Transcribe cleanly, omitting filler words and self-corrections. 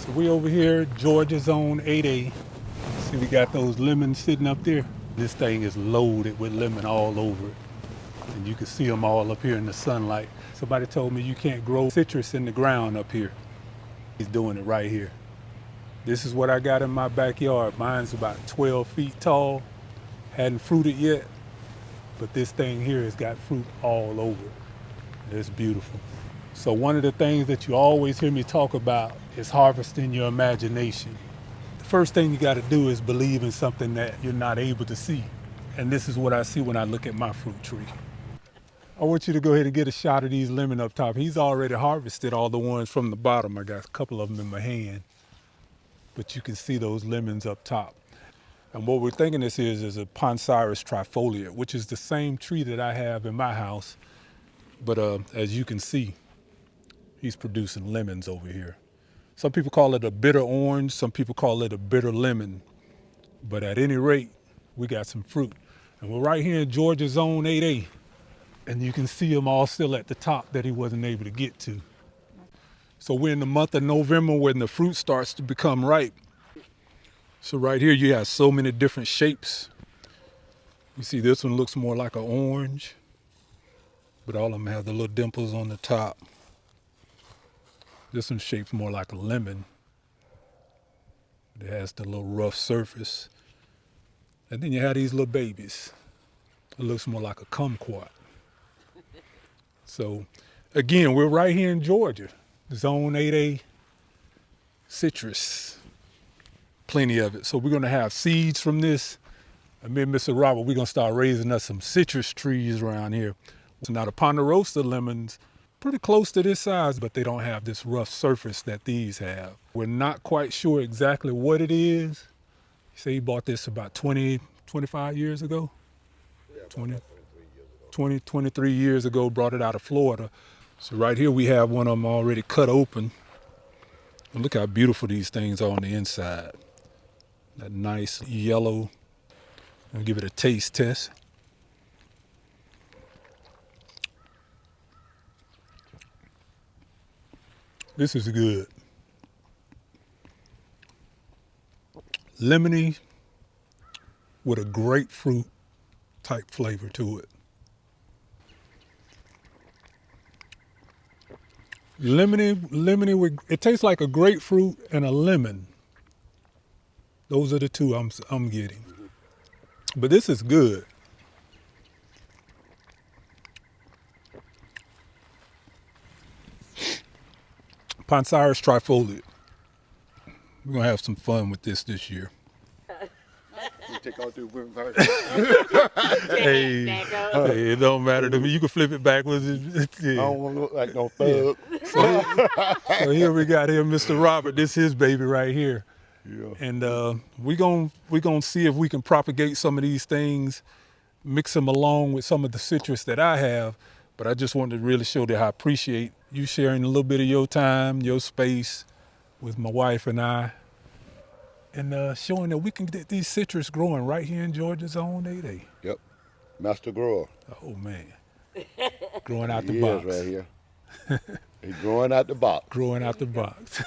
So we over here, Georgia Zone 8A. See, we got those lemons sitting up there. This thing is loaded with lemon all over it. And you can see them all up here in the sunlight. Somebody told me you can't grow citrus in the ground up here. He's doing it right here. This is what I got in my backyard. Mine's about 12 feet tall. Hadn't fruited yet, but this thing here has got fruit all over it. It's beautiful. So one of the things that you always hear me talk about is harvesting your imagination. The first thing you got to do is believe in something that you're not able to see. And this is what I see when I look at my fruit tree. I want you to go ahead and get a shot of these lemon up top. He's already harvested all the ones from the bottom. I got a couple of them in my hand, but you can see those lemons up top. And what we're thinking this is a Poncirus trifolia, which is the same tree that I have in my house. But as you can see, he's producing lemons over here. Some people call it a bitter orange. Some people call it a bitter lemon. But at any rate, we got some fruit. And we're right here in Georgia Zone 8A. And you can see them all still at the top that he wasn't able to get to. So we're in the month of November when the fruit starts to become ripe. So right here you have so many different shapes. You see this one looks more like an orange, but all of them have the little dimples on the top. This one's shaped more like a lemon. It has the little rough surface. And then you have these little babies. It looks more like a kumquat. So again, we're right here in Georgia, Zone 8A, citrus, plenty of it. So we're gonna have seeds from this. And me and Mr. Robert, we're gonna start raising us some citrus trees around here. So now the Poncirus lemons, pretty close to this size, but they don't have this rough surface that these have. We're not quite sure exactly what it is. He said he bought this about 20, 25 years ago? Yeah, 23 years ago, brought it out of Florida. So right here we have one of them already cut open. And look how beautiful these things are on the inside. That nice yellow. I'll give it a taste test. This is good. Lemony with a grapefruit type flavor to it. Lemony, it tastes like a grapefruit and a lemon. Those are the two I'm getting. But this is good. Poncirus trifolia. We're gonna have some fun with this year. You take all through women first. Hey, it don't matter to me. You can flip it backwards. Yeah. I don't want to look like no thug. So here we got here Mr. Robert. This is his baby right here. Yeah. And we gonna see if we can propagate some of these things, mix them along with some of the citrus that I have. But I just wanted to really show that I appreciate you sharing a little bit of your time, your space with my wife and I, and showing that we can get these citrus growing right here in Georgia Zone 8A. Yep. Master grower. Oh man, growing out the He box. is right here. He's growing out the box. Growing out the box.